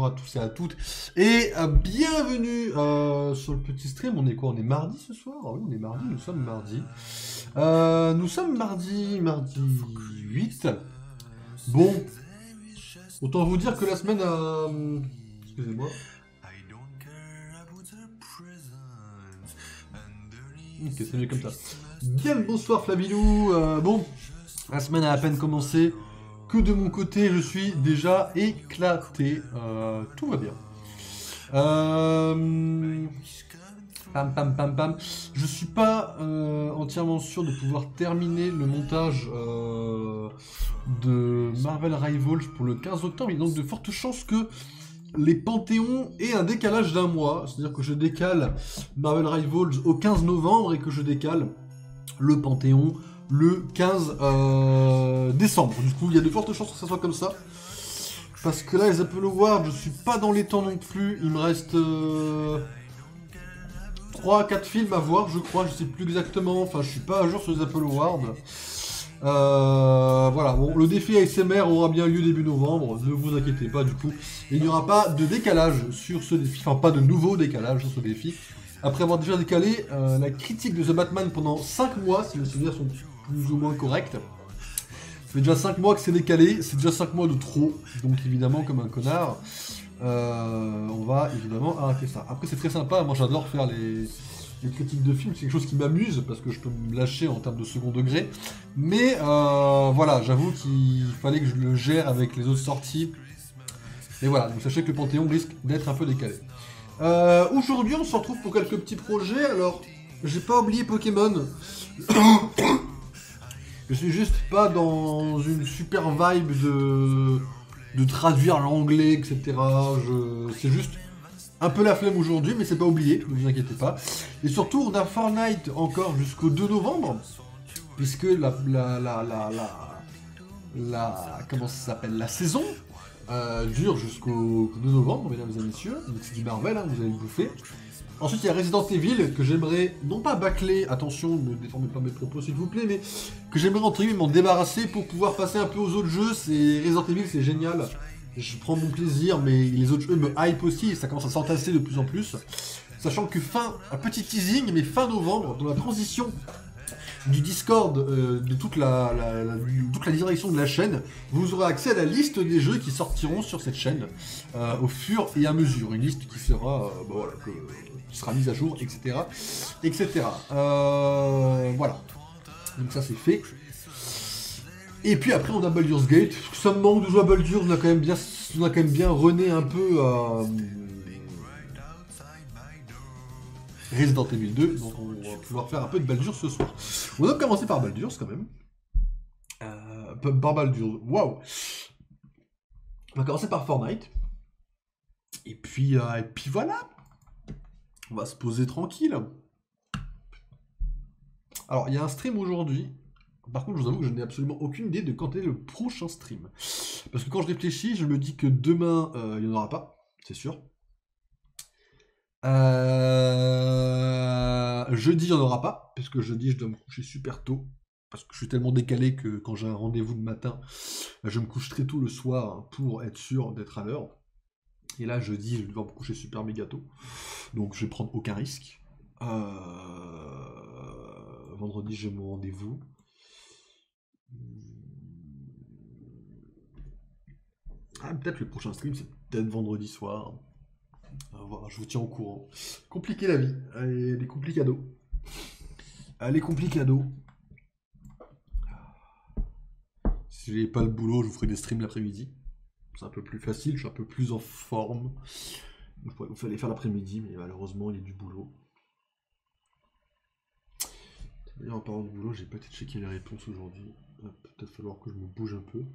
à tous et à toutes. Et bienvenue sur le petit stream. On est quoi? On est mardi ce soir? Ah oui, on est mardi, nous sommes mardi. Nous sommes mardi 8. Bon, autant vous dire que la semaine a... Excusez-moi. Ok, c'est mieux comme ça. Bien le bonsoir Flabilou. Bon, la semaine a à peine commencé. Que de mon côté, je suis déjà éclaté. Tout va bien. Pam pam pam pam. Je suis pas entièrement sûr de pouvoir terminer le montage de Marvel Rivals pour le 15 octobre. Il y a donc de fortes chances que les Panthéons aient un décalage d'un mois. C'est-à-dire que je décale Marvel Rivals au 15 novembre et que je décale le Panthéon le 15 décembre. Du coup, il y a de fortes chances que ça soit comme ça. Parce que là, les Apple Awards, je suis pas dans les temps non plus. Il me reste 3 à 4 films à voir, je crois. Je sais plus exactement. Enfin, je suis pas à jour sur les Apple Awards. Voilà, bon, le défi ASMR aura bien lieu début novembre. Ne vous inquiétez pas, du coup. Il n'y aura pas de décalage sur ce défi. Enfin, pas de nouveau décalage sur ce défi. Après avoir déjà décalé la critique de The Batman pendant 5 mois, si mes souvenirs sont plus ou moins corrects. Ça fait déjà 5 mois que c'est décalé, c'est déjà 5 mois de trop, donc évidemment comme un connard, on va évidemment arrêter ça. Après c'est très sympa, moi j'adore faire les critiques de films, c'est quelque chose qui m'amuse, parce que je peux me lâcher en termes de second degré, mais voilà, j'avoue qu'il fallait que je le gère avec les autres sorties, et voilà, donc sachez que le Panthéon risque d'être un peu décalé. Aujourd'hui on se retrouve pour quelques petits projets, alors j'ai pas oublié Pokémon. Je suis juste pas dans une super vibe de traduire l'anglais, etc. C'est juste un peu la flemme aujourd'hui, mais c'est pas oublié, ne vous inquiétez pas. Et surtout, on a Fortnite encore jusqu'au 2 novembre, puisque comment ça s'appelle, la saison dure jusqu'au 2 novembre, mesdames et messieurs. Donc c'est du Marvel, hein, vous allez le bouffer. Ensuite, il y a Resident Evil, que j'aimerais, non pas bâcler, attention, ne déformez pas mes propos s'il vous plaît, mais que j'aimerais entre guillemets m'en débarrasser pour pouvoir passer un peu aux autres jeux. C'est Resident Evil, c'est génial. Je prends mon plaisir, mais les autres jeux me hype aussi, et ça commence à s'entasser de plus en plus. Sachant que un petit teasing, mais fin novembre, dans la transition du Discord de toute la direction de la chaîne, vous aurez accès à la liste des jeux qui sortiront sur cette chaîne au fur et à mesure. Une liste qui sera, voilà, qui sera mise à jour, etc. etc. Voilà. Donc ça c'est fait. Et puis après on a Baldur's Gate. Ça me manque de jouer à Baldur's, on a quand même bien rené un peu à Resident Evil 2, donc on va pouvoir faire un peu de Baldur's ce soir. On va commencer par Baldur's quand même. Par Baldur's, waouh. On va commencer par Fortnite. Et puis voilà. On va se poser tranquille. Alors, il y a un stream aujourd'hui. Par contre, je vous avoue que je n'ai absolument aucune idée de quand est le prochain stream. Parce que quand je réfléchis, je me dis que demain, il n'y en aura pas, c'est sûr. Jeudi, il n'y en aura pas, parce que jeudi, je dois me coucher super tôt. Parce que je suis tellement décalé que quand j'ai un rendez-vous le matin, je me couche très tôt le soir pour être sûr d'être à l'heure. Et là, jeudi, je vais devoir me coucher super méga tôt. Donc, je vais prendre aucun risque. Vendredi, j'ai mon rendez-vous. Ah, peut-être le prochain stream, c'est peut-être vendredi soir. Voilà, je vous tiens au courant. Compliqué la vie. Allez, les complicados. Allez, complicados. Si j'ai pas le boulot, je vous ferai des streams l'après-midi. C'est un peu plus facile, je suis un peu plus en forme. Il fallait faire l'après-midi, mais malheureusement, il y a du boulot. D'ailleurs, en parlant de boulot, j'ai peut-être checké les réponses aujourd'hui. Il va peut-être falloir que je me bouge un peu.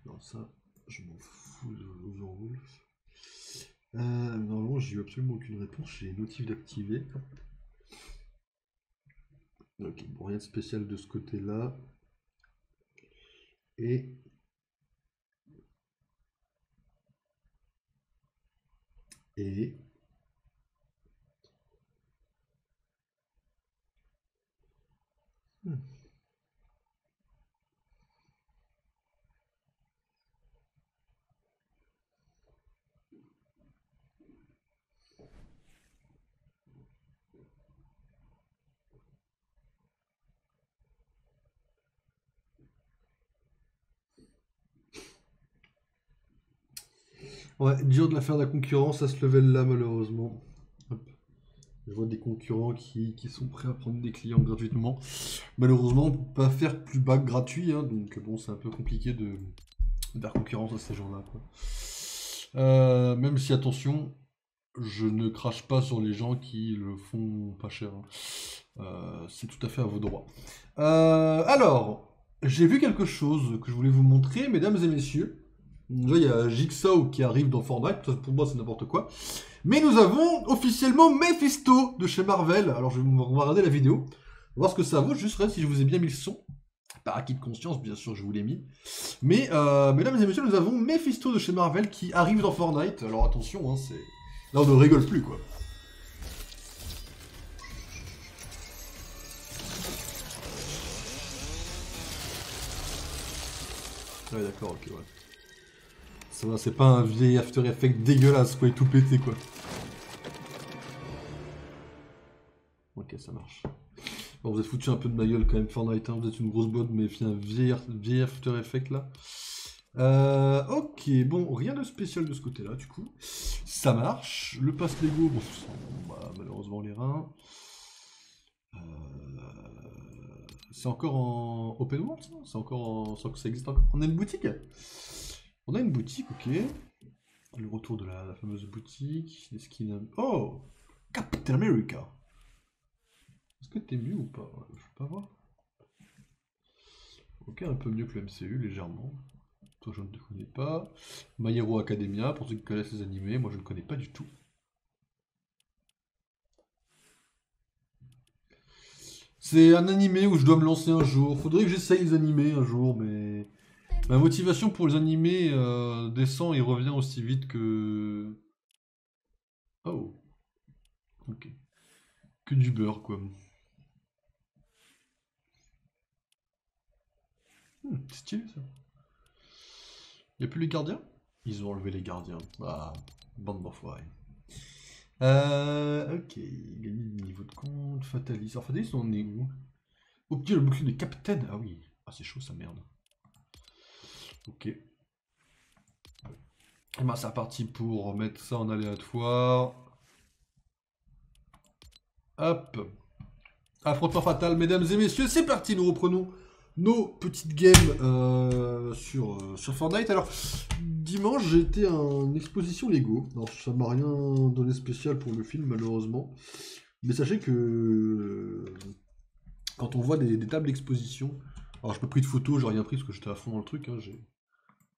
Non, ça, je m'en fous de Overwolf. Normalement, j'ai eu absolument aucune réponse. J'ai les notifs d'activer. Ok, bon, rien de spécial de ce côté-là. Et... Et... Ouais, dur de la faire de la concurrence à ce level-là, malheureusement. Hop. Je vois des concurrents qui sont prêts à prendre des clients gratuitement. Malheureusement, on peut pas faire plus bas que gratuit, hein, donc bon, c'est un peu compliqué de faire concurrence à ces gens-là, quoi. Même si, attention, je ne crache pas sur les gens qui le font pas cher, hein. C'est tout à fait à vos droits. Alors, j'ai vu quelque chose que je voulais vous montrer, mesdames et messieurs. Là, il y a Jigsaw qui arrive dans Fortnite, ça, pour moi c'est n'importe quoi. Mais nous avons officiellement Mephisto de chez Marvel. Alors on va regarder la vidéo, voir ce que ça vaut. Juste regarde si je vous ai bien mis le son. Par acquis de conscience, bien sûr, je vous l'ai mis. Mais, mesdames et messieurs, nous avons Mephisto de chez Marvel qui arrive dans Fortnite. Alors attention, hein, c'est... Là, on ne rigole plus, quoi. Ouais, d'accord, ok, ouais. Ça va, c'est pas un vieil After Effects dégueulasse, quoi, et tout pété, quoi. Ok, ça marche. Bon, vous êtes foutu un peu de ma gueule, quand même, Fortnite, hein. Vous êtes une grosse boîte, mais un vieil After Effects, là. Ok, bon, rien de spécial de ce côté-là, du coup. Ça marche. Le pass Lego, bon, bah, malheureusement, les reins. C'est encore en open world, ça? C'est encore en... Ça existe encore? On a une boutique? On a une boutique, ok. Le retour de la fameuse boutique. Des skins... Oh! Captain America! Est-ce que t'es mieux ou pas? Je peux pas voir. Ok, un peu mieux que le MCU, légèrement. Toi, je ne te connais pas. My Hero Academia, pour ceux qui connaissent les animés, moi je ne connais pas du tout. C'est un animé où je dois me lancer un jour. Faudrait que j'essaye les animés un jour, mais... Ma motivation pour les animés descend et revient aussi vite que... Oh. Ok. Que du beurre, quoi. Stylé, ça. Y'a plus les gardiens? Ils ont enlevé les gardiens. Ah, bande d'enfoirés. Ok. Gagner le niveau de compte. Fatalis. Alors, Fatalis, on est où? Obtenir le bouclier de Captain. Ah oui. Ah, c'est chaud, ça, merde. Ok. Et ben, c'est reparti pour mettre ça en aléatoire. Hop. Affrontement fatal, mesdames et messieurs, c'est parti, nous reprenons nos petites games sur Fortnite. Alors, dimanche, j'ai été en exposition Lego. Alors, ça m'a rien donné spécial pour le film, malheureusement. Mais sachez que quand on voit des tables d'exposition, alors je n'ai pas pris de photos, j'ai rien pris parce que j'étais à fond dans le truc. Hein,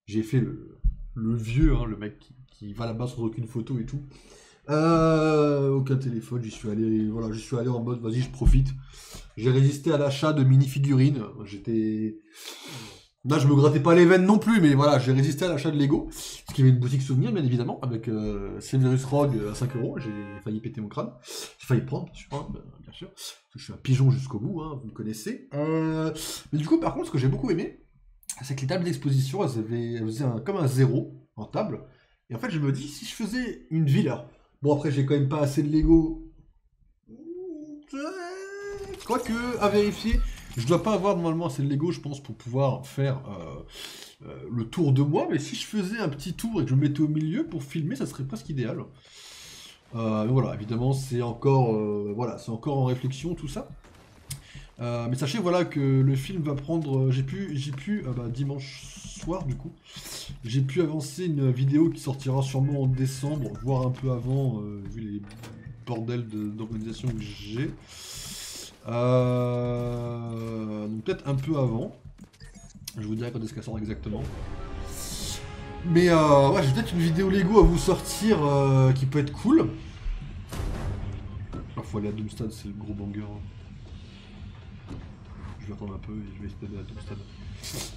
j'ai fait le vieux, hein, le mec qui va là-bas sans aucune photo et tout. Aucun téléphone, j'y suis allé en mode vas-y, je profite. J'ai résisté à l'achat de mini-figurines. Là, je me grattais pas les veines non plus, mais voilà, j'ai résisté à l'achat de Lego. Parce qu'il y avait une boutique souvenir, bien évidemment, avec Severus Rogue à 5€. J'ai failli péter mon crâne. J'ai failli prendre, bien sûr, hein, bien sûr. Parce que je suis un pigeon jusqu'au bout, hein, vous me connaissez. Mais du coup, par contre, ce que j'ai beaucoup aimé, c'est que les tables d'exposition, elles faisaient comme un 0 en table. Et en fait, je me dis, si je faisais une villa. Bon, après, j'ai quand même pas assez de Lego. Quoique, à vérifier, je dois pas avoir normalement assez de Lego, je pense, pour pouvoir faire le tour de moi. Mais si je faisais un petit tour et que je me mettais au milieu pour filmer, ça serait presque idéal. Mais voilà, évidemment, c'est encore, c'est encore en réflexion tout ça. Mais sachez voilà que le film va prendre. J'ai pu dimanche soir du coup, j'ai pu avancer une vidéo qui sortira sûrement en décembre, voire un peu avant, vu les bordels d'organisation que j'ai. Donc peut-être un peu avant. Je vous dirai quand est-ce qu'elle sort exactement. Mais ouais, j'ai peut-être une vidéo Lego à vous sortir qui peut être cool. Il faut aller à Doomstad, c'est le gros banger. Je vais attendre un peu et je vais essayer d'aller à Doomstad.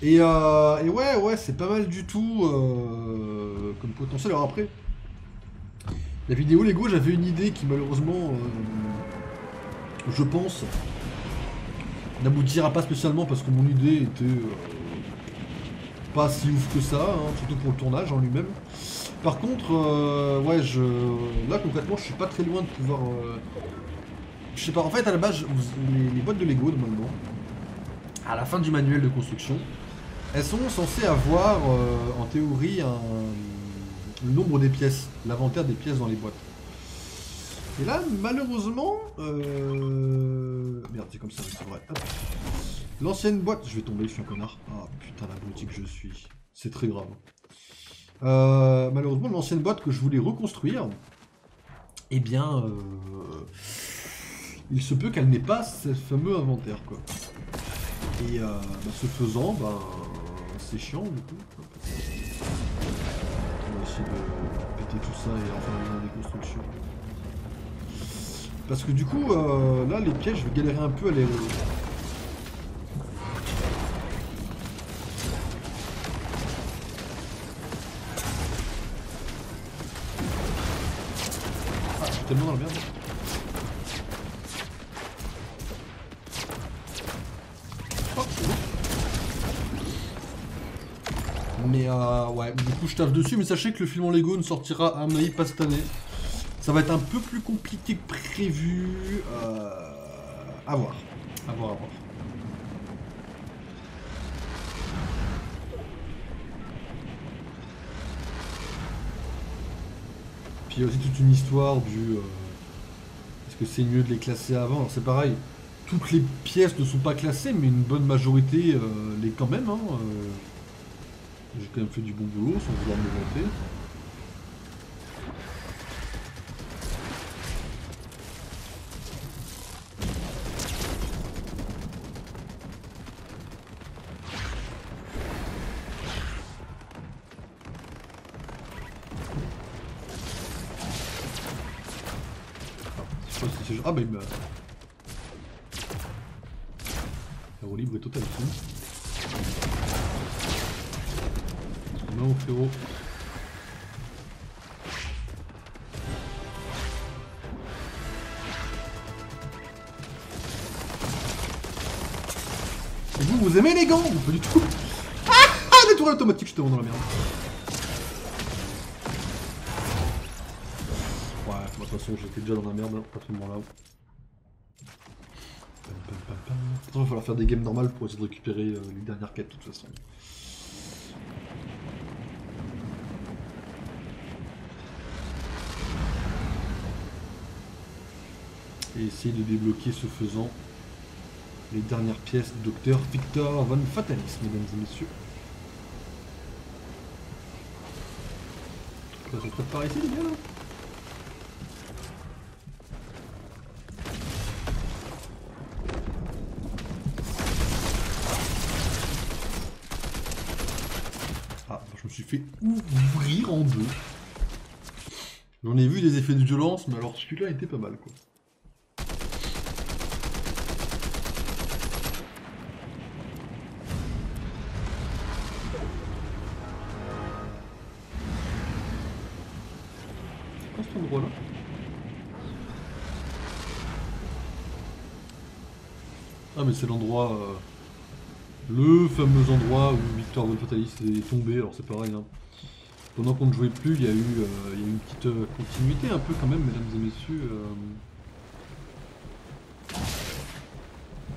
Et ouais, c'est pas mal du tout comme potentiel. Alors après, la vidéo Lego, j'avais une idée qui malheureusement, je pense, n'aboutira pas spécialement parce que mon idée était pas si ouf que ça, hein, surtout pour le tournage en lui-même. Par contre, ouais, là concrètement, je suis pas très loin de pouvoir. Je sais pas, en fait, à la base, les boîtes de Lego, normalement, à la fin du manuel de construction, elles sont censées avoir, en théorie, le nombre des pièces, l'inventaire des pièces dans les boîtes. Et là, malheureusement, merde, c'est comme ça, c'est vrai. L'ancienne boîte, je vais tomber, je suis un connard. Ah putain, la boutique que je suis. C'est très grave. Malheureusement, l'ancienne boîte que je voulais reconstruire, eh bien, il se peut qu'elle n'ait pas ce fameux inventaire, quoi. Et ce faisant, c'est chiant du coup. On va essayer de péter tout ça et en faire une déconstruction. Parce que du coup, là, les pièges, je vais galérer un peu à les... Ah, je suis tellement dans la merde. Oh, c'est bon. Mais ouais, du coup je taffe dessus, mais sachez que le film en Lego ne sortira à mon avis pas cette année. Ça va être un peu plus compliqué que prévu. À voir. À voir, à voir. Puis il y a aussi toute une histoire du... est-ce que c'est mieux de les classer avant? Alors c'est pareil, toutes les pièces ne sont pas classées, mais une bonne majorité l'est quand même. Hein, j'ai quand même fait du bon boulot sans vouloir me vanter. Ah bah il me... La roue libre est totale ici. Non frérot. Et vous aimez les gants? Pas du tout. Ah, des tours automatiques, j'étais vraiment dans la merde. Ouais, de toute façon j'étais déjà dans la merde à ce moment-là. Il va falloir faire des games normales pour essayer de récupérer les dernières quêtes de toute façon. Et essayer de débloquer ce faisant les dernières pièces du docteur Victor Von Fatalis, mesdames et messieurs. Ça se prête par ici les gars là? Ah, je me suis fait ouvrir en deux. J'en ai vu des effets de violence, mais alors celui-là était pas mal quoi. Cet endroit là. Ah mais c'est l'endroit, le fameux endroit où Victor Von Fatalis est tombé, alors c'est pareil hein. Pendant qu'on ne jouait plus, il y a eu une petite continuité un peu quand même, mesdames et messieurs.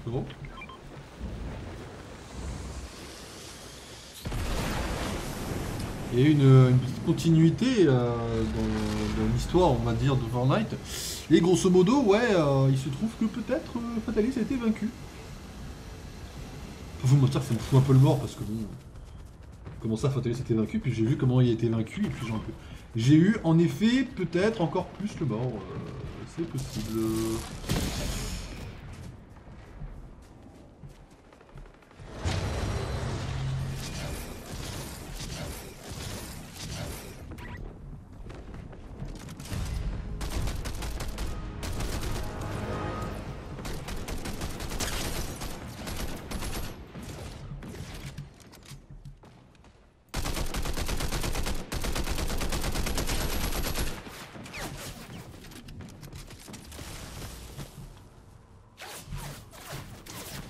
C'est bon. Il y a eu une petite continuité dans l'histoire, on va dire, de Fortnite. Et grosso modo, ouais, il se trouve que peut-être Fatalis a été vaincu. Faut vous mentir que ça me fout un peu le mort parce que bon. Comment ça Fatalis a été vaincu, puis j'ai vu comment il a été vaincu, et puis j'ai eu en effet peut-être encore plus le mort. C'est possible.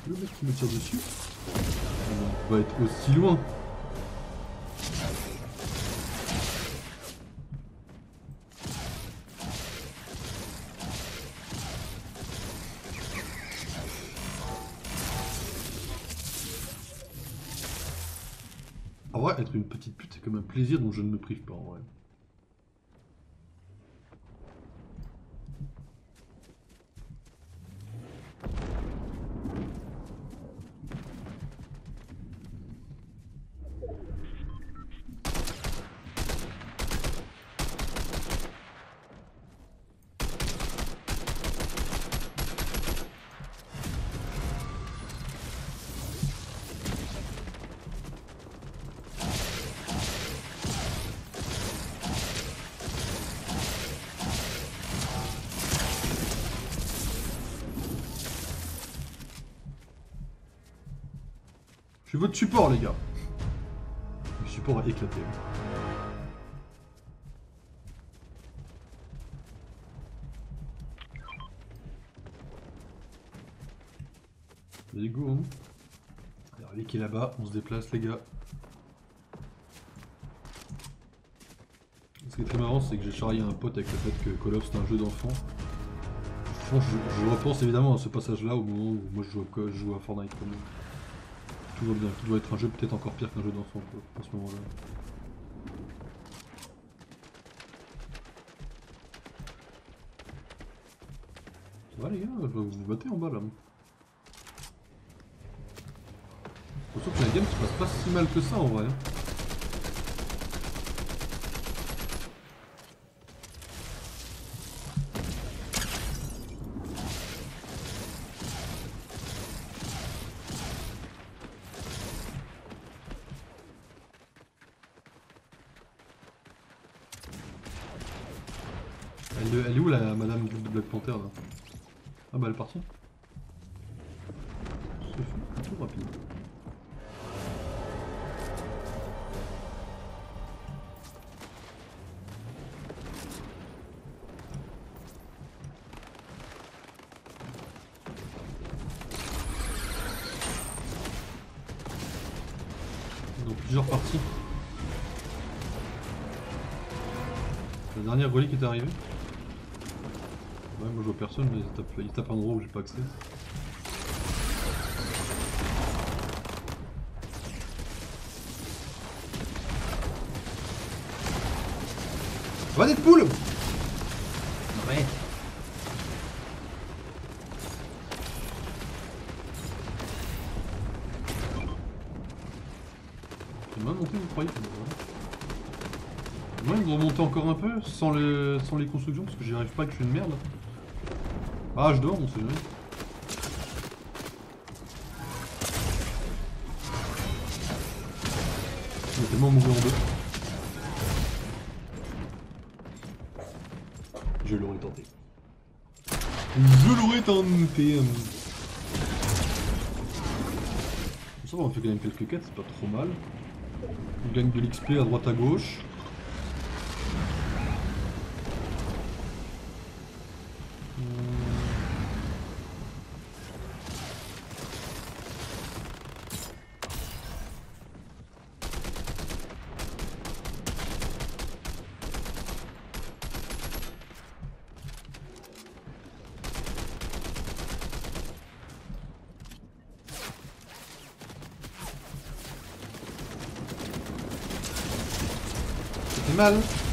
Le mec qui me tire dessus. On va être aussi loin. En vrai, être une petite pute, c'est comme un plaisir dont je ne me prive pas en vrai. Je suis votre support, les gars. Le support a éclaté. Allez, go, hein. Alors, lui qui est là-bas, on se déplace, les gars. Ce qui est très marrant, c'est que j'ai charrié un pote avec le fait que Call of c'est un jeu d'enfant. Je repense évidemment à ce passage-là au moment où moi je joue à Fortnite. Tout va bien, tout doit être un jeu peut-être encore pire qu'un jeu d'enfant à ce moment-là. Ça va les gars, vous vous battez en bas là. Surtout que la game se passe pas si mal que ça en vrai. Elle est où la madame de Black Panther là? Ah bah elle est partie. C'est plutôt rapide. Dans plusieurs parties. La dernière relique est arrivée. Ouais, moi je vois personne, mais il tape un endroit où j'ai pas accès. Va Deadpool! Ouais. C'est mal monté, vous croyez? Moi, il me remonter encore un peu sans les constructions parce que j'y arrive pas et que je suis une merde. Ah, je dors, on sait jamais. Il est tellement mourir en deux. Je l'aurais tenté. Je l'aurais tenté. Ça va, on fait quand même quelques quêtes, c'est pas trop mal. On gagne de l'XP à droite à gauche.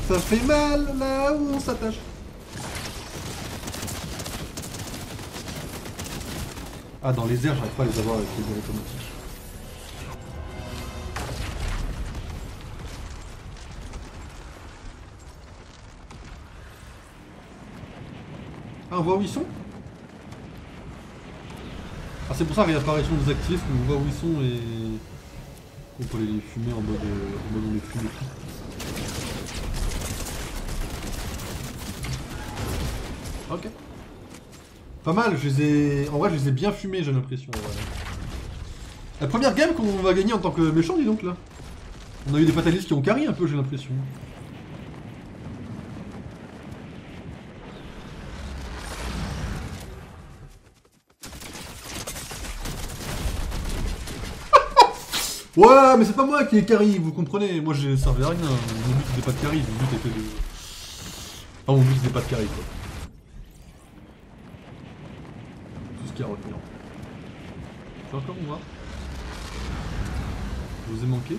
Ça fait mal là où on s'attache. Ah, dans les airs, j'arrive pas à les avoir avec les airs automatiques. Ah, on voit où ils sont? Ah, c'est pour ça réapparition désactivée, parce qu'on voit où ils sont et on peut les fumer en mode on les fume et tout. Ok. Pas mal, en vrai je les ai bien fumés, j'ai l'impression. Ouais. La première game qu'on va gagner en tant que méchant, dis donc là. On a eu des fatalistes qui ont carry un peu, j'ai l'impression. Ouais, mais c'est pas moi qui ai carry, vous comprenez. Moi, j'ai servi à rien. Mon but, c'était pas de carry. Mon but était de... Enfin, mon but, c'était pas de carry, quoi. Tout ce qu'il y a à retenir. C'est encore moi. Je vous ai manqué.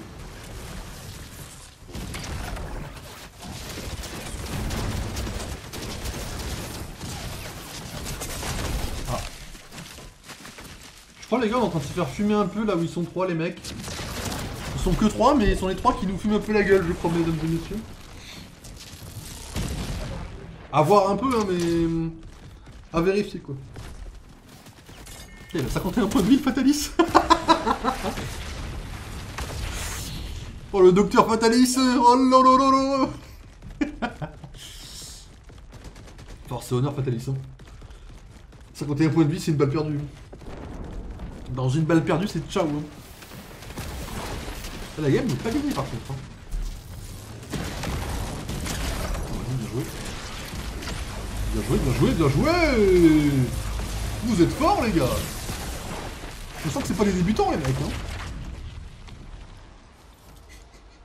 Ah. Je crois les gars on est en train de se faire fumer un peu là où ils sont 3 les mecs. Ils sont que 3 mais ils sont les 3 qui nous fument un peu la gueule je crois mesdames et messieurs. À voir un peu hein mais... à vérifier quoi. Ok, il a 51 points de vie Fatalis. Oh le docteur Fatalis. Oh lolololo. Force et honneur Fatalis hein. 51 points de vie c'est une balle perdue. Dans une balle perdue, c'est ciao. Hein. La game n'est pas gagnée par contre. Hein. Bien joué. Bien joué, bien joué, bien joué. Vous êtes forts les gars. Je sens que c'est pas des débutants les mecs. Hein.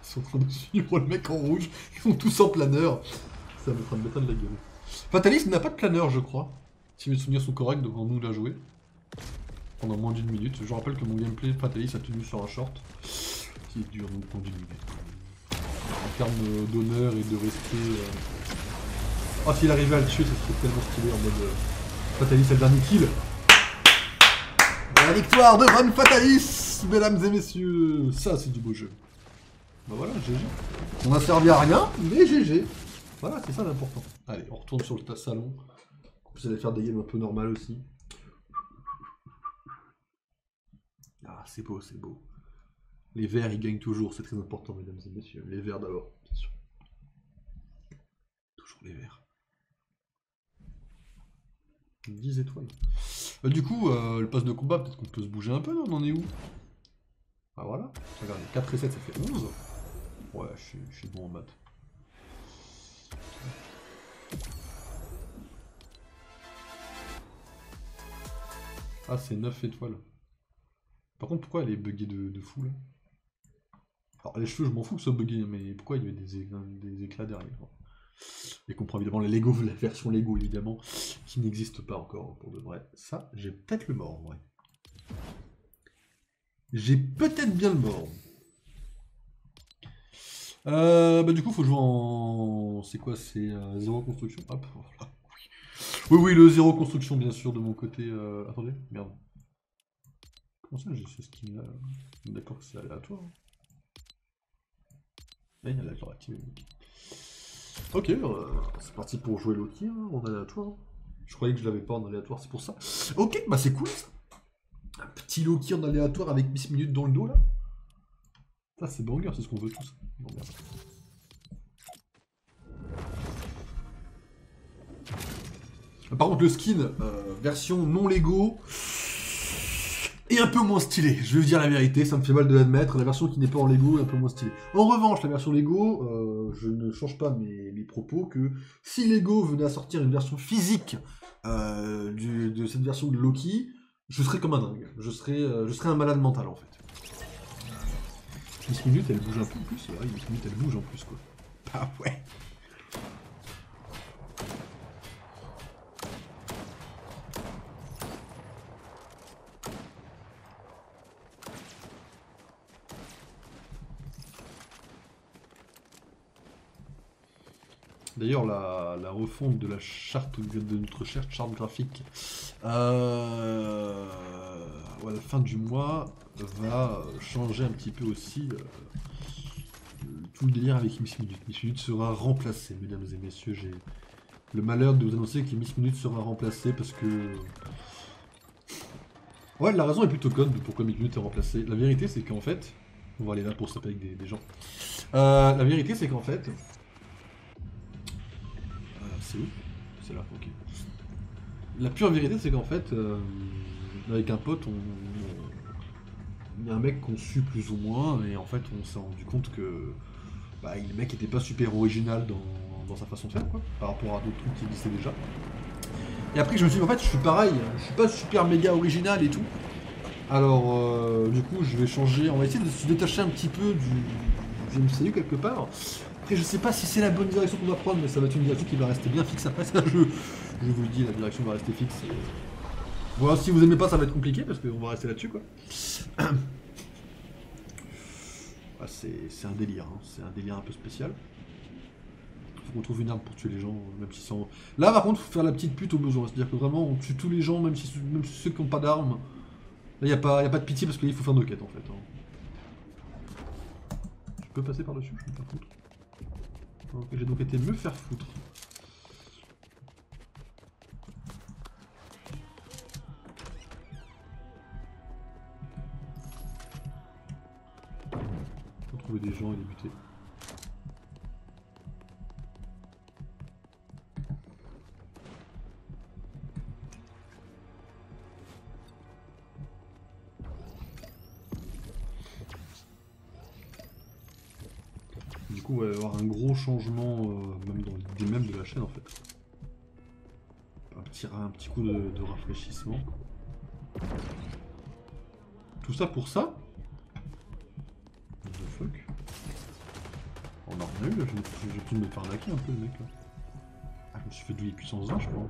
Ils sont en train de suivre le mec en rouge. Ils sont tous en planeur. Ça me fera une bêta de la gueule. Fatalis n'a pas de planeur je crois. Si mes souvenirs sont corrects devant nous la jouer. Pendant moins d'une minute. Je rappelle que mon gameplay Fatalis a tenu sur un short qui dure donc moins d'une minute. En termes d'honneur et de respect. Oh, s'il arrivait à le tuer, ça serait tellement stylé en mode Fatalis a le dernier kill. La victoire de Von Fatalis, mesdames et messieurs. Ça, c'est du beau jeu. Bah voilà, GG. On a servi à rien, mais GG. Voilà, c'est ça l'important. Allez, on retourne sur le salon. Vous allez faire des games un peu normales aussi. Ah, c'est beau, c'est beau. Les verts, ils gagnent toujours, c'est très important, mesdames et messieurs. Les verts d'abord, bien sûr. Toujours les verts. 10 étoiles. Du coup, le pass de combat, peut-être qu'on peut se bouger un peu, non? On en est où? Ah voilà. Regardez, 4 et 7, ça fait 11. Ouais, je suis bon en maths. Ah, c'est 9 étoiles. Par contre, pourquoi elle est buggée de fou là? Alors, les cheveux, je m'en fous que ce soit buggé, mais pourquoi il y avait des éclats derrière? Et qu'on prend évidemment les Lego, la version Lego évidemment, qui n'existe pas encore pour de vrai. Ça, j'ai peut-être le mort en vrai. J'ai peut-être bien le mort. Bah du coup, faut jouer en... C'est quoi? C'est 0 construction. Hop, voilà. Oui, le 0 construction, bien sûr, de mon côté. Attendez, merde. Comment ça, j'ai ce skin là? D'accord que c'est aléatoire. Hein. Oui, elle a l'air activé. Ok, c'est parti pour jouer Loki hein, en aléatoire. Je croyais que je l'avais pas en aléatoire, c'est pour ça. Ok, bah c'est cool ça. Un petit Loki en aléatoire avec 10 minutes dans le dos là. Ça c'est banger, c'est ce qu'on veut tous. Non, merde. Par contre le skin, version non Lego, est un peu moins stylé. Je vais vous dire la vérité, ça me fait mal de l'admettre. La version qui n'est pas en Lego est un peu moins stylée. En revanche, la version Lego, je ne change pas mes propos que si Lego venait à sortir une version physique de cette version de Loki, je serais comme un dingue. Je serais un malade mental en fait. 10 minutes, elle bouge un peu en plus. Ouais, 10 minutes, elle bouge en plus quoi. Ah ouais. D'ailleurs, la refonte de la charte, de notre charte graphique, à la fin du mois, va changer un petit peu aussi tout le délire avec Miss Minute. Miss Minute sera remplacée, mesdames et messieurs. J'ai le malheur de vous annoncer que Miss Minute sera remplacée parce que... Ouais, la raison est plutôt conne de pourquoi Miss Minute est remplacée. La vérité, c'est qu'en fait... On va aller là pour se taper avec des gens. La vérité, c'est qu'en fait... C'est où? C'est là, ok. La pure vérité, c'est qu'en fait, avec un pote, il y a un mec qu'on suit plus ou moins, et en fait, on s'est rendu compte que bah, le mec était pas super original dans sa façon de faire, quoi, par rapport à d'autres trucs qui existaient déjà. Et après, je me suis dit, en fait, je suis pareil, je suis pas super méga original et tout. Alors, du coup, je vais changer. On va essayer de se détacher un petit peu du MCU quelque part. Après, je sais pas si c'est la bonne direction qu'on va prendre, mais ça va être une direction qui va rester bien fixe après ça. Je vous le dis, la direction va rester fixe. Voilà, si vous aimez pas, ça va être compliqué parce qu'on va rester là-dessus, quoi. Ah, c'est un délire, hein. C'est un délire un peu spécial. Faut qu'on trouve une arme pour tuer les gens, même si c'est en... Là, par contre, faut faire la petite pute au besoin. C'est-à-dire que vraiment, on tue tous les gens, même ceux qui n'ont pas d'armes. Là, y a pas de pitié parce qu'il faut faire nos quêtes, en fait, hein. Je peux passer par-dessus, je vais me faire foutre. Ok, j'ai donc été me faire foutre. Faut trouver des gens et les buter. Du coup, il va y avoir un gros changement, même dans l'idée même de la chaîne, en fait. Un petit coup de rafraîchissement. Tout ça pour ça? What the fuck? On a rien eu là, j'ai pu me faire laquer un peu le mec là. Ah, je me suis fait douiller puissance 20 je crois.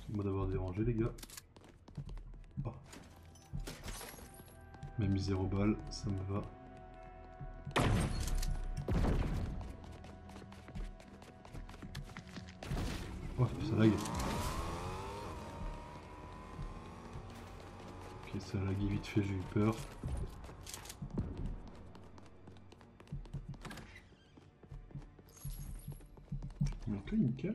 Moi d'avoir dérangé les gars. Oh. Même mis 0 balles, ça me va. Oh, ça lag. Ok, ça lag vite fait, j'ai eu peur. Ok, nickel.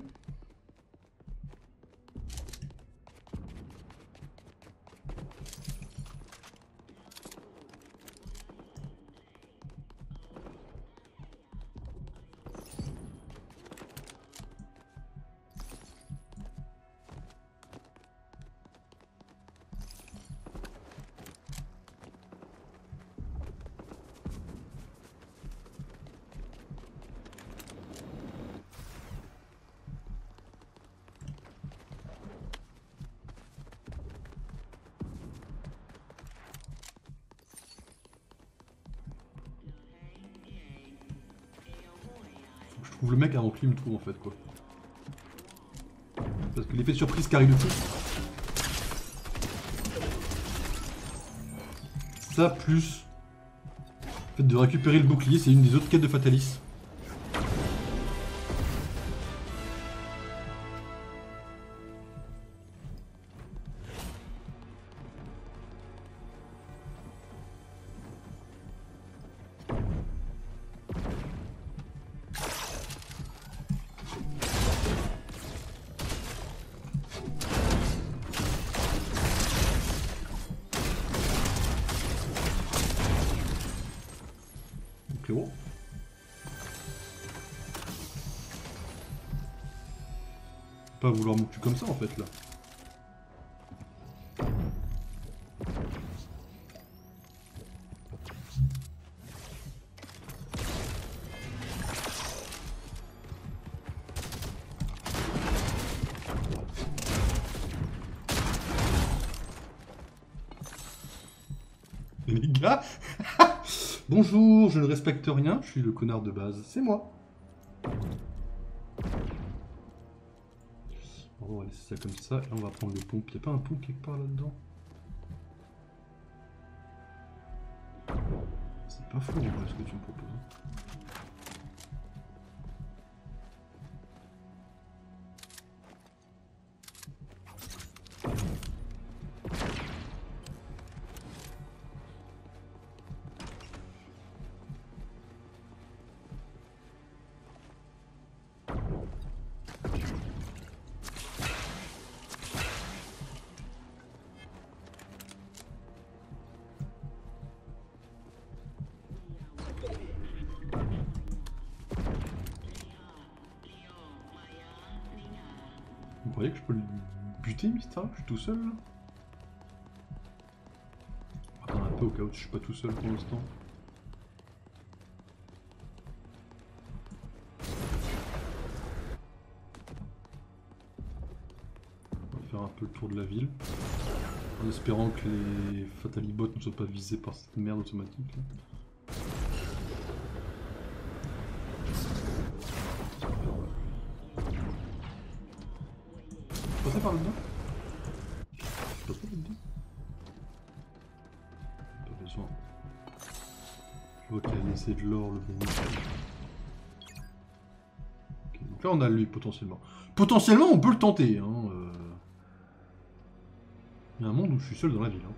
Je trouve le mec avant que lui me trouve en fait quoi. Parce que l'effet de surprise qui arrive de tout. Ça plus le fait de récupérer le bouclier, c'est une des autres quêtes de Fatalis. Cléro. Pas vouloir me tuer comme ça en fait là. Les gars. Bonjour, je ne respecte rien, je suis le connard de base, c'est moi. On va laisser ça comme ça et on va prendre le pompe. Y'a pas un pompe quelque part là-dedans? C'est pas fou en vrai ce que tu me proposes. croyez que je peux le buter, Mystérieux? Je suis tout seul là? Attends un peu au cas où je suis pas tout seul pour l'instant. On va faire un peu le tour de la ville. En espérant que les Fatalibots ne soient pas visés par cette merde automatique. Là. Passer par là-dedans? Passer là-dedans? Pas besoin. Je vois qu'il a laissé de l'or le bon. Okay, donc là on a lui potentiellement. Potentiellement on peut le tenter. Hein, Il y a un monde où je suis seul dans la ville. Hein.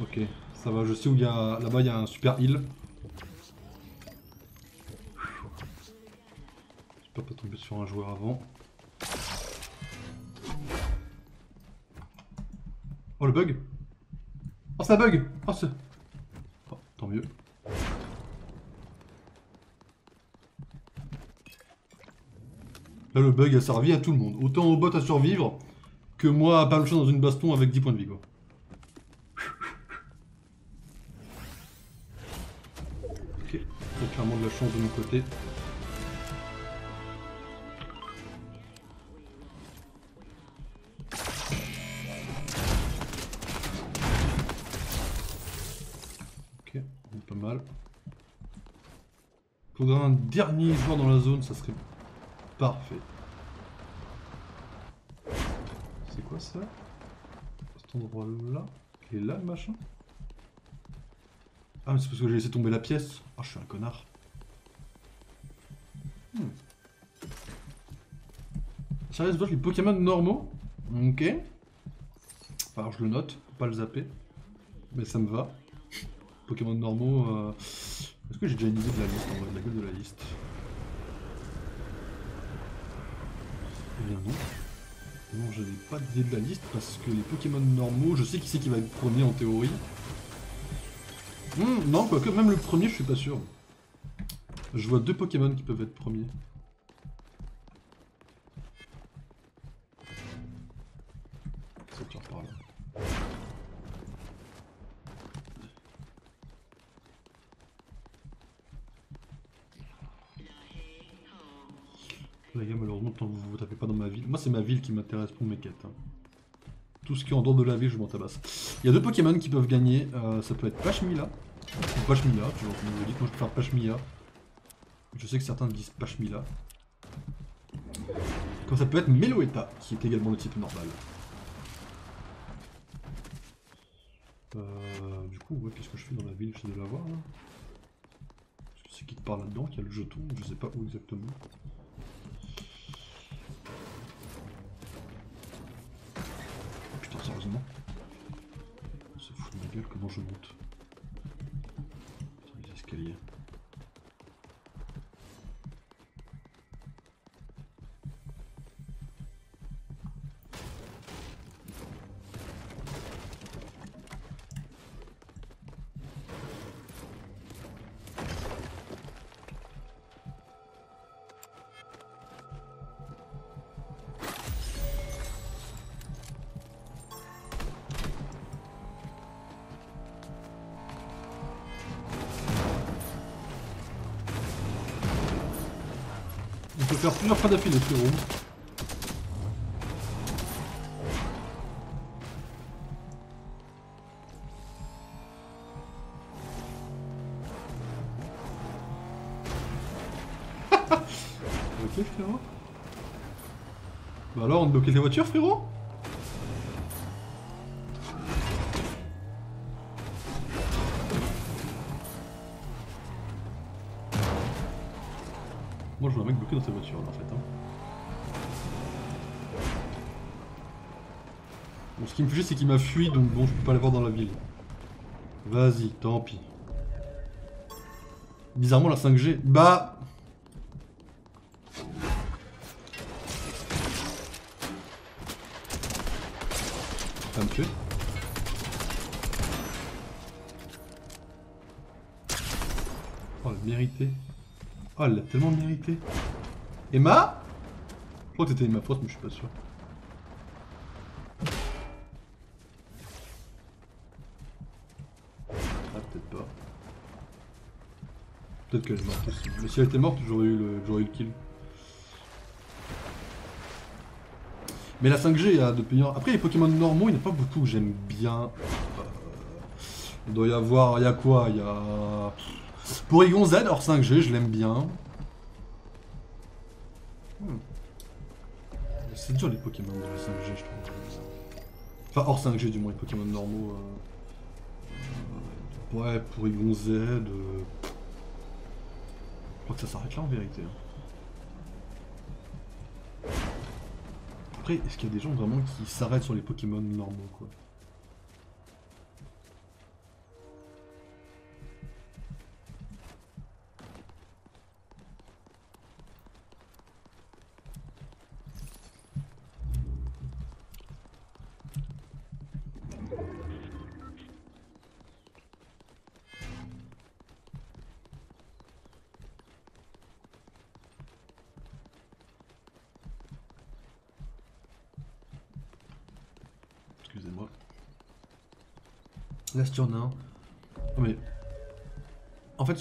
Ok, ça va, je sais où il y a... Là-bas il y a un super heal. J'espère pas tomber sur un joueur avant. Oh le bug! Oh ça bug! Oh c'est... Oh, tant mieux. Là le bug a servi à tout le monde. Autant au bot à survivre que moi à pas me chier dans une baston avec 10 points de vie quoi. Ok, il y a clairement de la chance de mon côté. Ok, on est pas mal. Faudrait un dernier joueur dans la zone, ça serait parfait. C'est quoi ça? Cet endroit là? Il est là le machin? Ah mais c'est parce que j'ai laissé tomber la pièce. Oh je suis un connard. Ça reste les Pokémon normaux. Ok. Alors je le note, faut pas le zapper. Mais ça me va. Pokémon normaux. Est-ce que j'ai déjà une idée de la liste? On va de la gueule de la liste. Eh bien non. Non, j'avais pas d'idée de la liste parce que les Pokémon normaux, je sais qui c'est qui va être premier en théorie. Non, quoique même le premier, je suis pas sûr. Je vois 2 Pokémon qui peuvent être premiers. Ça tire par là. Les gars, malheureusement, tant que vous tapez pas dans ma ville. Moi, c'est ma ville qui m'intéresse pour mes quêtes. Hein. Tout ce qui est en dehors de la ville, je m'en tabasse. Il y a 2 Pokémon qui peuvent gagner. Ça peut être Pashmila. Ou Pashmilla, tu vois, comme vous dites. Moi, je préfère Pashmilla. Je sais que certains disent Pashmilla. Comme ça peut être Meloetta, qui est également le type normal. Du coup, ouais, qu'est-ce que je fais dans la ville? J'essaie de la voir là. c'est qui te parle là-dedans, qui a le jeton, je sais pas où exactement. Putain, sérieusement. Ça fout de ma gueule, comment je monte? Putain, les escaliers. On peut faire plusieurs fois d'affilée, frérot. Ok, frérot. Bah alors, on bloquait les voitures, frérot? Moi je vois un mec bloqué dans sa voiture là, en fait. Hein. Bon, ce qui me fait chier c'est qu'il m'a fui donc bon je peux pas l'avoir dans la ville. Vas-y, tant pis. Bizarrement la 5G. Bah. Ça me tuer. Oh elle a mérité. Oh elle l'a tellement mérité. Emma? Je crois que c'était Emma Frost mais je suis pas sûr. Ah peut-être pas. Peut-être qu'elle est morte aussi. Mais si elle était morte j'aurais eu le kill. Mais la 5G, il y a de payants. Après, les Pokémon normaux, il n'y en a pas beaucoup que j'aime bien. Il doit y avoir. Il y a quoi? Il y a. Porygon Z hors 5G, je l'aime bien. C'est dur les Pokémon de la 5G, je trouve. Enfin, hors 5G, du moins, les Pokémon normaux. Ouais, Porygon Z. Je crois que ça s'arrête là en vérité. Après, est-ce qu'il y a des gens vraiment qui s'arrêtent sur les Pokémon normaux, quoi? Excusez-moi. Là, si tu en as un. Non, mais. En fait,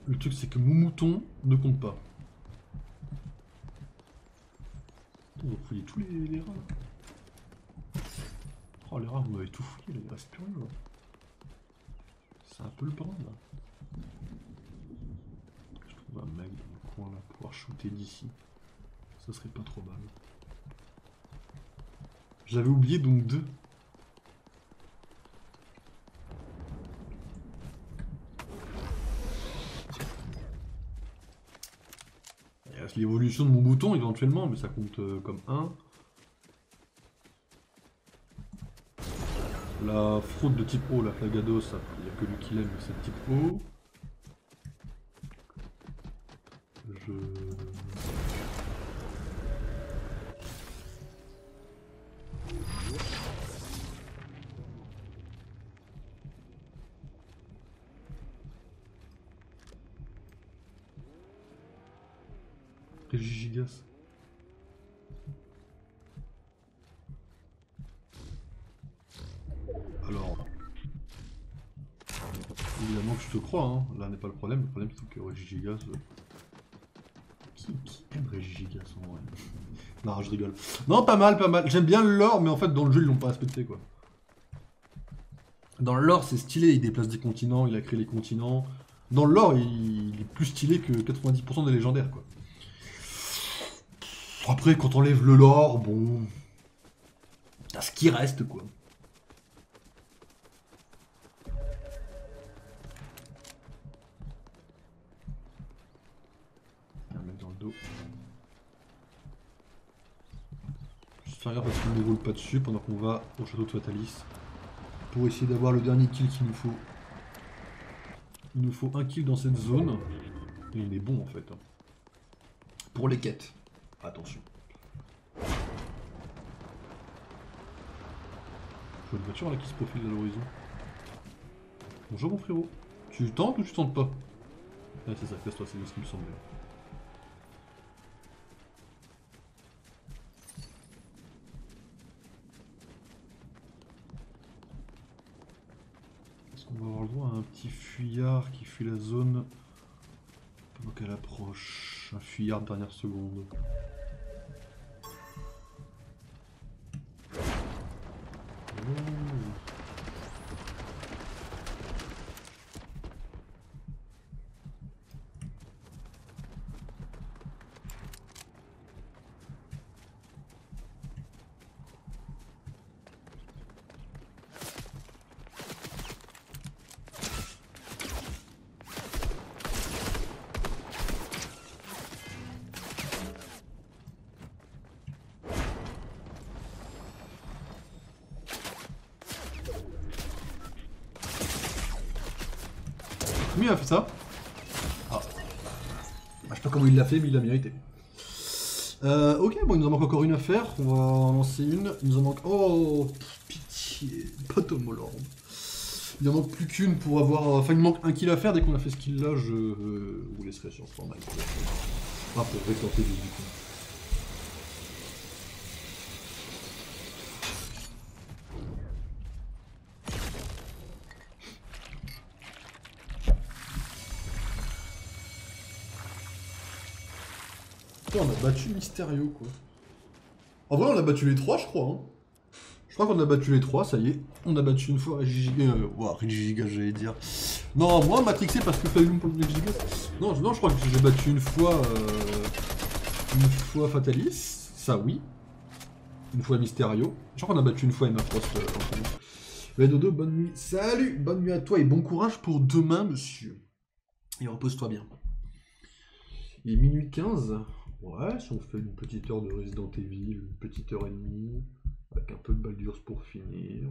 le truc, c'est que mon mouton ne compte pas. On va fouiller tous les rats. Là. Oh, les rats, vous m'avez tout fouillé, là, il reste plus rien. Là. C'est un peu le bordel, là. Je trouve un mec dans le coin, là, pour pouvoir shooter d'ici. Ça serait pas trop mal. J'avais oublié donc 2. Il reste l'évolution de mon bouton éventuellement, mais ça compte comme 1. La fraude de type O, la Flagados, il n'y a que lui qui l'aime, c'est type O. Je... Régigigas. Alors... Évidemment que je te crois, hein. Là n'est pas le problème c'est que Régigigas... Qui aime Régigigas en vrai? Non, je rigole. Non, pas mal, pas mal. J'aime bien le lore, mais en fait dans le jeu ils l'ont pas respecté quoi. Dans le lore c'est stylé, il déplace des continents, il a créé les continents. Dans le lore il est plus stylé que 90% des légendaires quoi. Après quand on enlève le lore, bon... T'as ce qui reste quoi. cadeau. Juste faire gaffe parce qu'on ne roule pas dessus pendant qu'on va au château de Fatalis. Pour essayer d'avoir le dernier kill qu'il nous faut. Il nous faut un kill dans cette zone. Et on est bon en fait. Pour les quêtes. Attention. Je vois une voiture là qui se profile à l'horizon. Bonjour mon frérot. Tu tentes ou tu tentes pas? Ouais c'est ça, casse-toi, c'est ce qui me semblait. Est-ce qu'on va avoir le droit à un petit fuyard qui fuit la zone pendant qu'elle approche? Un fuyard de dernière seconde. Comment il a fait ça? Ah. Je sais pas comment il l'a fait, mais il l'a mérité. Ok, bon, il nous en manque encore une à faire. On va en lancer une. Il nous en manque. Oh, pitié, pas Tom Holland. Il en manque plus qu'une pour avoir. Enfin, il me manque un kill à faire. Dès qu'on a fait ce kill là, je vous laisserai sur ce format. Ah, pour rétenter du coup. On a battu Mysterio quoi. En vrai on a battu les trois je crois. Hein. Je crois qu'on a battu les trois, ça y est. On a battu une fois Regigiga, Regigiga j'allais dire. Non moi Matrixé parce que Flyloom pour le Regigiga. Non, je crois que j'ai battu une fois Fatalis, ça oui. Une fois Mysterio. Je crois qu'on a battu une fois Emma Frost Mais Dodo, bonne nuit. Salut, bonne nuit à toi et bon courage pour demain monsieur. Et repose-toi bien. Il est minuit 15. Ouais, si on fait une petite heure de Resident Evil, une petite heure et demie, avec un peu de Baldur's pour finir,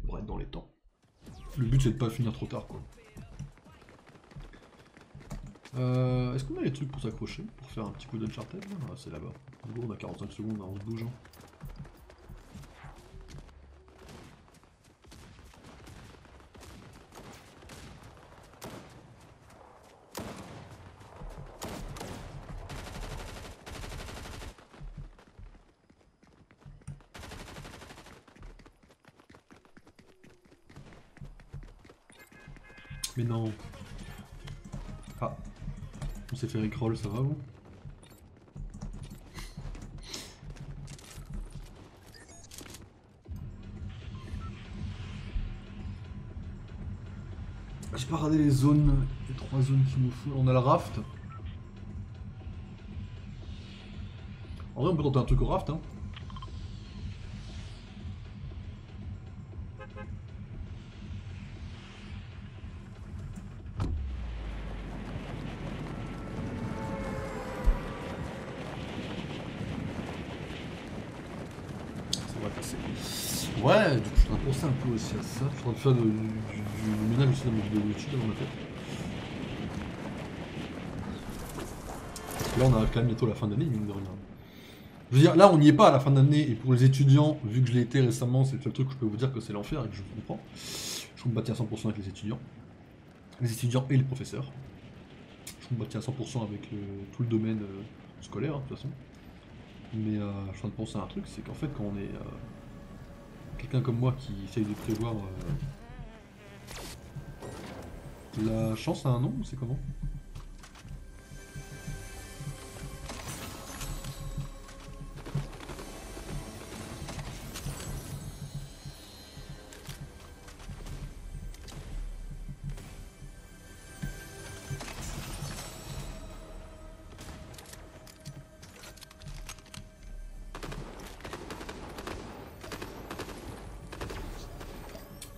on va être dans les temps. Le but c'est de pas finir trop tard quoi. Est-ce qu'on a les trucs pour s'accrocher, pour faire un petit coup d'Uncharted? Ah c'est là-bas. En gros on a 45 secondes, on se bouge. Hein. Mais non. Ah. On s'est fait rickroll, ça va vous? J'ai pas regardé les zones, les 3 zones qu'il nous faut. On a le raft. En vrai on peut tenter un truc au raft hein. Ouais, du coup je suis en train de penser un peu aussi à ça. Je suis en train de faire du ménage aussi dans mes vidéos YouTube dans ma tête. Là on arrive quand même bientôt à la fin d'année, mine de rien. Je veux dire, là on n'y est pas à la fin d'année, et pour les étudiants, vu que je l'ai été récemment, c'est le seul truc que je peux vous dire que c'est l'enfer et que je comprends. Je me bâtis à 100% avec les étudiants. Les étudiants et les professeurs. Je me bâtis à 100% avec tout le domaine scolaire, hein, de toute façon. Mais je suis en train de penser à un truc, c'est qu'en fait quand on est quelqu'un comme moi qui essaye de prévoir la chance a un nom ou c'est comment?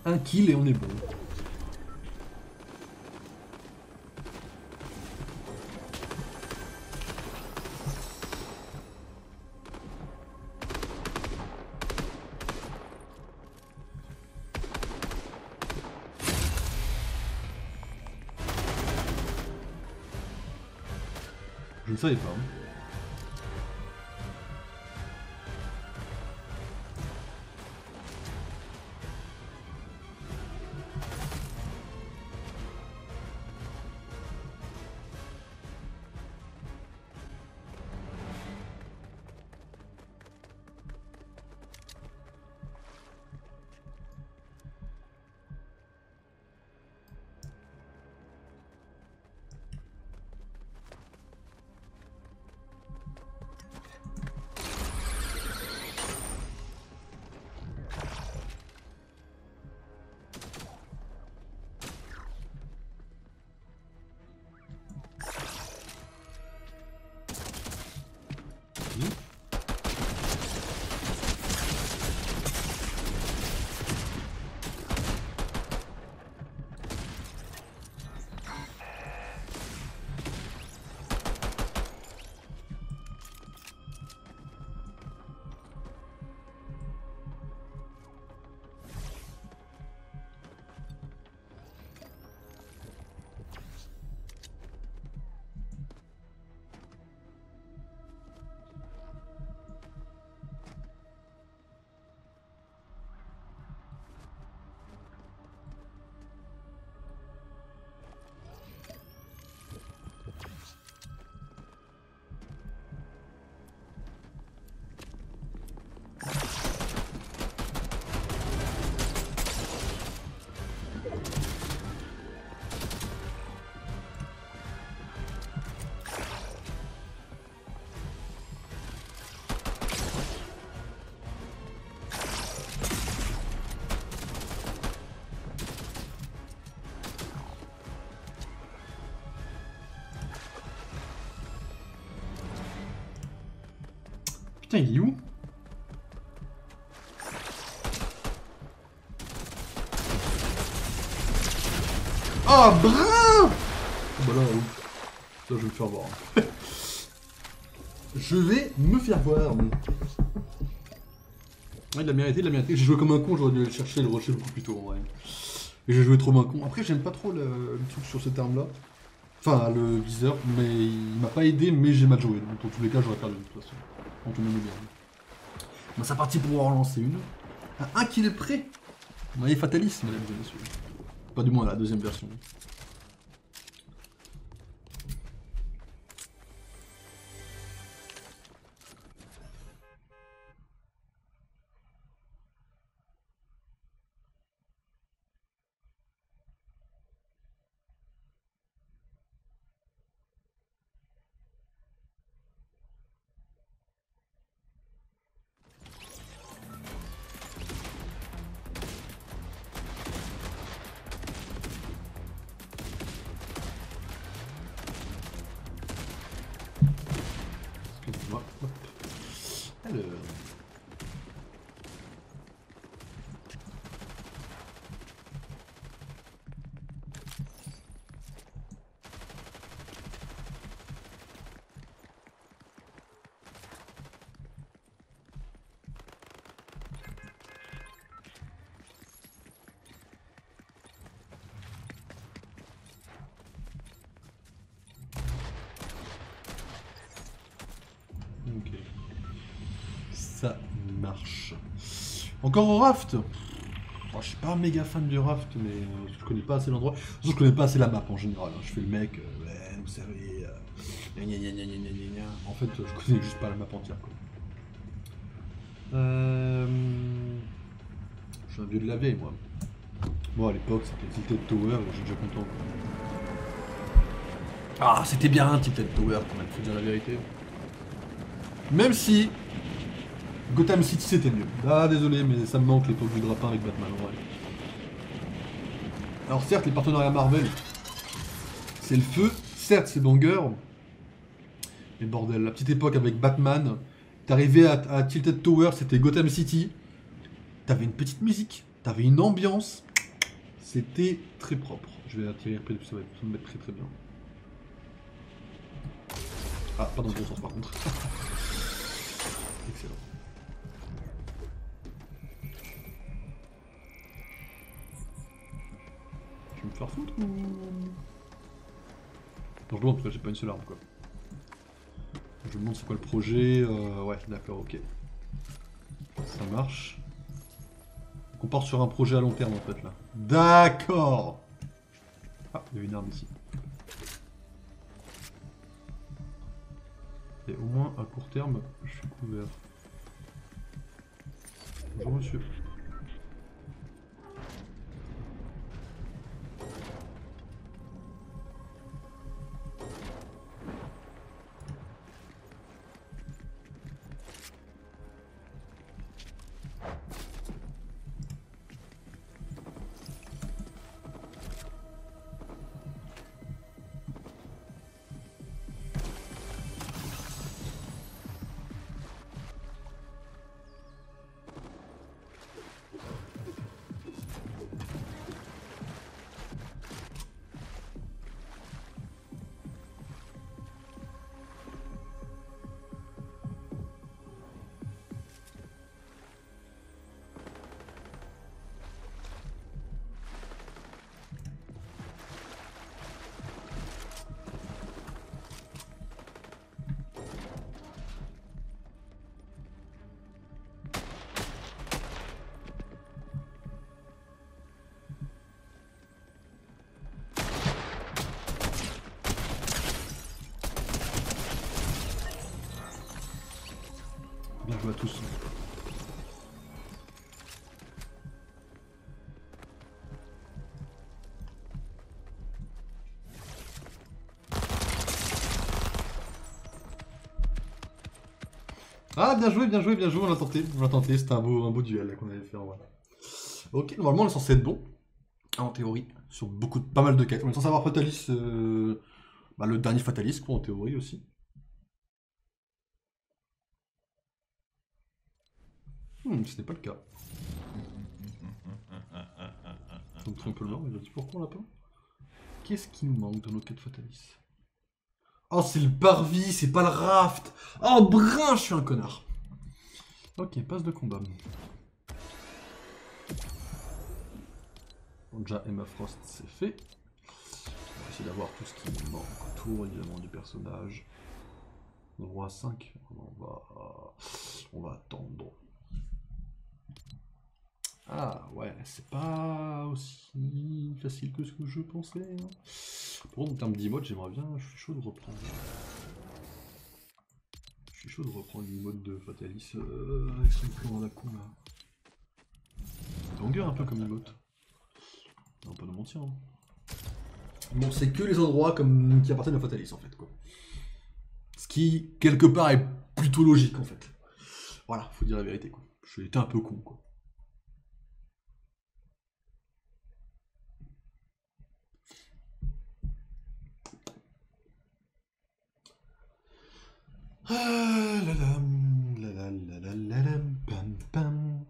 Un kill et on est bon. ne savais pas. Hein. Putain, il est où? Ah, brun! Bah là, ça je vais me faire voir. Je vais me faire voir. Ouais, il l'a mérité, il l'a mérité. J'ai joué comme un con, j'aurais dû aller chercher le rocher beaucoup plus tôt en vrai. Et j'ai joué trop comme un con. Après, j'aime pas trop le truc sur cette arme là. Enfin, le viseur, mais il m'a pas aidé, mais j'ai mal joué. Donc, dans tous les cas, j'aurais perdu de toute façon. On te met bien. Bah, c'est parti pour en relancer une. À 1 kill près. Vous voyez, fataliste, mesdames et messieurs. Pas du moins la deuxième version. Excusez-moi. Alors. Ok. Ça marche. Encore au raft. Oh, je suis pas un méga fan du raft, mais je connais pas assez l'endroit. Surtout, je connais pas assez la map en général. Hein. Je fais le mec, ouais, vous savez, gna gna gna gna gna gna gna. En fait, je connais juste pas la map entière. Quoi. Je suis un vieux de la vieille, moi. Bon, à l'époque, c'était Tilted Tower, et j'étais déjà content. Quoi. Ah, c'était bien un Tilted Tower, quand même, faut dire la vérité. Même si Gotham City c'était mieux. Ah désolé mais ça me manque l'époque du grappin avec Batman en vrai. Alors certes les partenariats Marvel c'est le feu, certes c'est banger. Mais bordel, la petite époque avec Batman, t'arrivais à Tilted Tower, c'était Gotham City, t'avais une petite musique, t'avais une ambiance, c'était très propre. Je vais attirer près de ça va me mettre très très bien. Ah, pas dans le bon sens par contre. Excellent. Je vais me faire foutre ou... Non, je dois, parce que j'ai pas une seule arme quoi. Je me demande c'est quoi le projet. Ouais, d'accord, ok. Ça marche. Donc on part sur un projet à long terme en fait là. D'accord. Ah, il y a une arme ici. Et au moins à court terme, je suis couvert. Bonjour monsieur. Bien joué à tous. Ah, bien joué, bien joué, bien joué, on l'a tenté, c'était un beau duel là, qu'on avait fait en vrai. Ok, normalement on est censé être bon, en théorie, sur pas mal de quêtes. On est censé avoir Fatalis, le dernier Fatalis quoi, en théorie aussi. Ce n'est pas le cas. Donc c'est un peu le mort, mais je dis pourquoi on l'a pas. Qu'est-ce qui nous manque dans nos quêtes Fatalis? Oh, c'est le parvis, c'est pas le raft. Oh, brin, je suis un connard. Ok, passe de combat. Bon, déjà, Emma Frost, c'est fait. On va essayer d'avoir tout ce qui nous manque autour, évidemment, du personnage. Roi 5, on va attendre. Ah ouais, c'est pas aussi facile que ce que je pensais. Hein. Pour contre, en termes d'emote, j'aimerais bien, je suis chaud de reprendre. Je suis chaud de reprendre l'emote de Fatalis avec son plan à la con là. Banger un peu comme emote. Non, pas de mentir. Hein. Bon, c'est que les endroits qui appartiennent à Fatalis en fait quoi. Ce qui, quelque part, est plutôt logique en fait. Voilà, faut dire la vérité quoi. J'ai été un peu con quoi. Ah la la pam pam.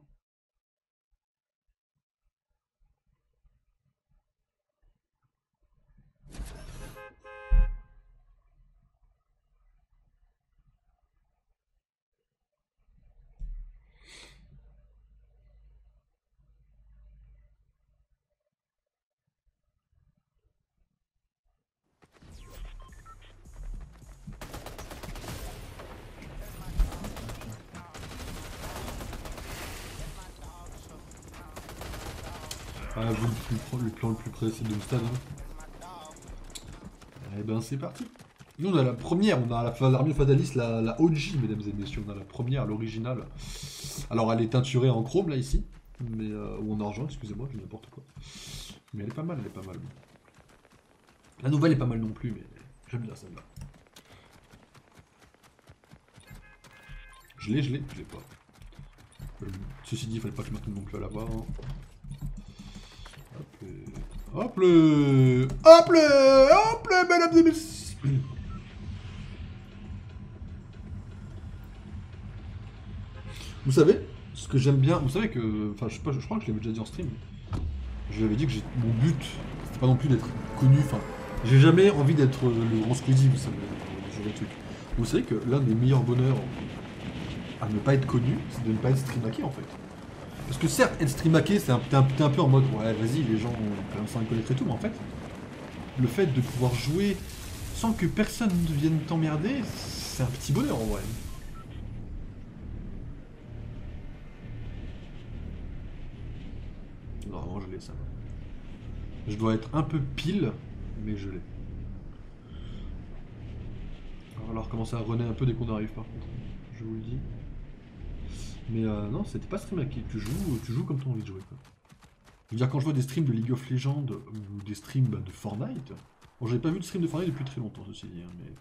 Ah, vous le plan le plus près, c'est Doomstad. Hein. Eh ben, c'est parti. Nous, on a la première, on a l'armure Fatalis, la OG, mesdames et messieurs. On a la première, l'originale. Alors, elle est teinturée en chrome, là, ici. Mais, ou en argent, excusez-moi, je dis n'importe quoi. Mais elle est pas mal, elle est pas mal. La nouvelle est pas mal non plus, mais j'aime bien celle-là. Je l'ai pas. Ceci dit, il fallait pas que je m'attende non plus à l'avoir. Hein. Hop le, mesdames et messieurs. Vous savez, ce que j'aime bien, vous savez que, enfin, je crois que je l'avais déjà dit en stream. Je lui avais dit que mon but, c'était pas non plus d'être connu. Enfin, j'ai jamais envie d'être le grand Squeezie, vous savez, ce genre de truc. Vous savez que l'un des meilleurs bonheurs à ne pas être connu, c'est de ne pas être streamaké en fait. Parce que certes, être streamaké, t'es un peu en mode ouais, vas-y, les gens s'en connaître et tout, mais en fait, le fait de pouvoir jouer sans que personne ne vienne t'emmerder, c'est un petit bonheur en vrai. Normalement je l'ai ça. Je dois être un peu pile, mais je l'ai. Alors commencer à runner un peu dès qu'on arrive par contre, je vous le dis. Mais non, c'était pas stream à qui tu joues comme tu as envie de jouer. Quoi. Je veux dire, quand je vois des streams de League of Legends ou des streams de Fortnite, bon, j'avais pas vu de stream de Fortnite depuis très longtemps, ceci dit, hein, mais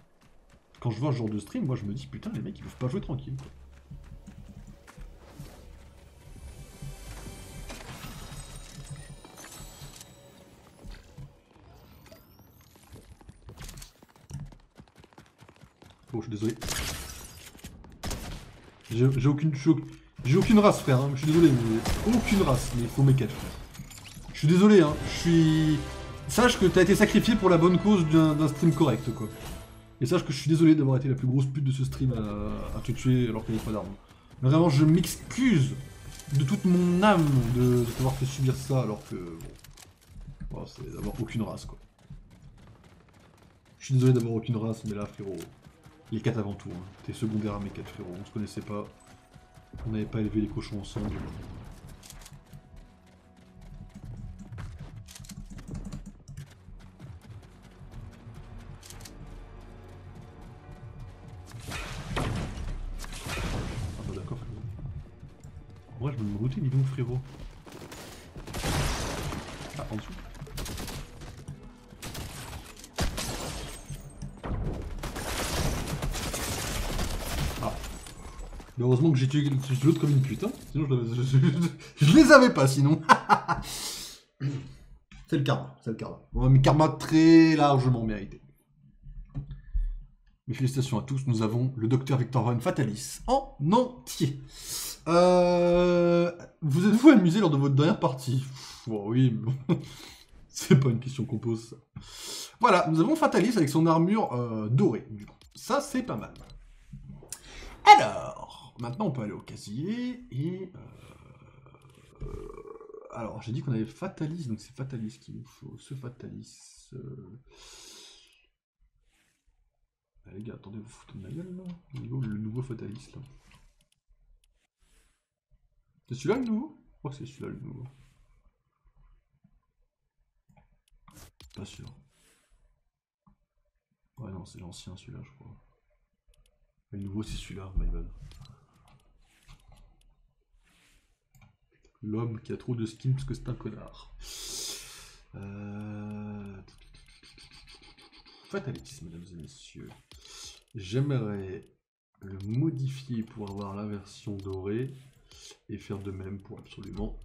quand je vois ce genre de stream, moi je me dis putain, les mecs ils peuvent pas jouer tranquille. Quoi. Oh, je suis désolé. J'ai aucune race, frère. Hein. Je suis désolé, mais aucune race. Mais il faut mes quêtes, frère. Je suis désolé, hein. Sache que t'as été sacrifié pour la bonne cause d'un stream correct, quoi. Et sache que je suis désolé d'avoir été la plus grosse pute de ce stream à te tuer alors qu'il n'y avait pas d'armes. Mais vraiment, je m'excuse de toute mon âme de t'avoir fait subir ça alors que... Bon, c'est d'avoir aucune race, quoi. Je suis désolé d'avoir aucune race, mais là, frérot... Les 4 avant tout, hein. T'es secondaire à mes 4 frérot, on se connaissait pas. On n'avait pas élevé les cochons ensemble. Ah bah d'accord frérot. Moi je me le routais, dis donc frérot. Ah, en dessous. Mais heureusement que j'ai tué l'autre comme une pute, hein. Sinon je les avais pas sinon. C'est le karma, c'est le karma. Ouais, mais karma très largement mérité. Mes félicitations à tous, nous avons le docteur Victor Von Fatalis en entier. Vous êtes-vous amusé lors de votre dernière partie? Bon, oui, mais bon. C'est pas une question qu'on pose ça. Voilà, nous avons Fatalis avec son armure dorée. Ça, c'est pas mal. Alors, maintenant on peut aller au casier et... alors, j'ai dit qu'on avait Fatalis, donc c'est Fatalis qu'il nous faut. Ce Fatalis... Ah, les gars, attendez, vous foutez de ma gueule là. Le nouveau Fatalis là. C'est celui-là le nouveau? Je crois que c'est celui-là le nouveau. Pas sûr. Ouais, non, c'est l'ancien celui-là, je crois. Le nouveau, c'est celui-là, my bad. L'homme qui a trop de skins parce que c'est un connard. Fatalis, mesdames et messieurs. J'aimerais le modifier pour avoir la version dorée et faire de même pour absolument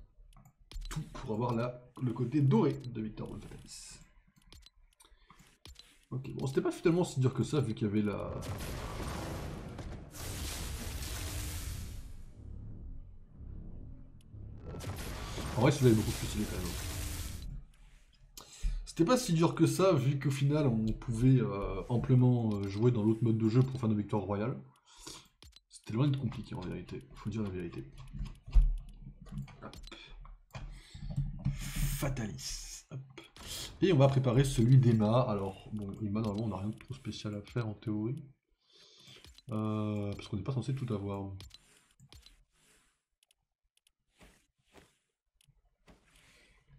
tout pour avoir le côté doré de Victor Von Fatalis. Ok, bon, c'était pas finalement si dur que ça vu qu'il y avait la... En vrai, celui-là est beaucoup plus stylé quand même. C'était pas si dur que ça, vu qu'au final, on pouvait amplement jouer dans l'autre mode de jeu pour faire nos victoires royales. C'était loin d'être compliqué en vérité, faut dire la vérité. Hop. Fatalis. Hop. Et on va préparer celui d'Emma. Alors, bon, Emma, normalement, on n'a rien de trop spécial à faire en théorie. Parce qu'on n'est pas censé tout avoir.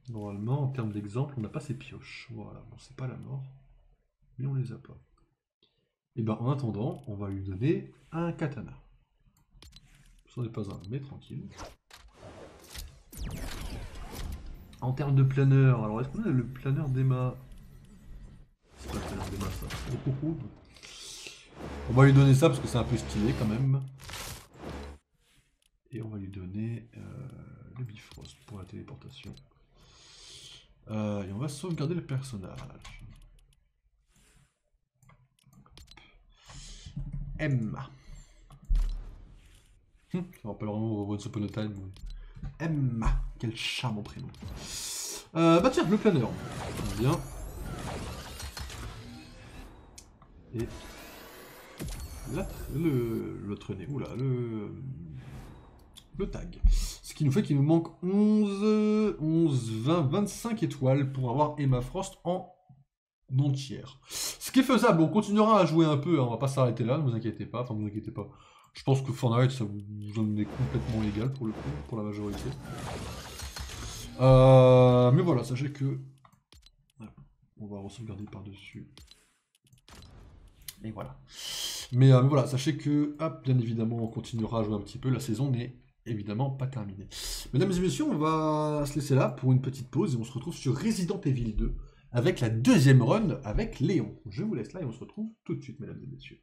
Normalement, en termes d'exemple, on n'a pas ces pioches. Voilà, bon, c'est pas la mort, mais on les a pas. Et ben, en attendant, on va lui donner un katana. Ce n'est pas un, mais tranquille. En termes de planeur, alors est-ce qu'on a le planeur d'Emma? C'est pas le planeur d'Emma, ça. On va lui donner ça parce que c'est un peu stylé quand même. Et on va lui donner le Bifrost pour la téléportation. Et on va sauvegarder le personnage. Emma. Ça me rappelle vraiment Once Upon a Time. Emma. Quel charmant prénom. Bah tiens, le planeur. Bien. Et l'autre nez. Oula, le tag. Ce qui nous fait qu'il nous manque 11, 20, 25 étoiles pour avoir Emma Frost en entière. Ce Ce qui est faisable, on continuera à jouer un peu, hein, on va pas s'arrêter là, ne vous inquiétez pas, enfin ne vous inquiétez pas. Je pense que Fortnite, ça vous en est complètement égal pour le coup, pour la majorité. Mais voilà, sachez que... On va sauvegarder par-dessus. Et voilà. Mais voilà, sachez que, hop, bien évidemment, on continuera à jouer un petit peu, la saison n'est évidemment pas terminée. Mesdames et messieurs, on va se laisser là pour une petite pause et on se retrouve sur Resident Evil 2 avec la deuxième run avec Léon. Je vous laisse là et on se retrouve tout de suite, mesdames et messieurs.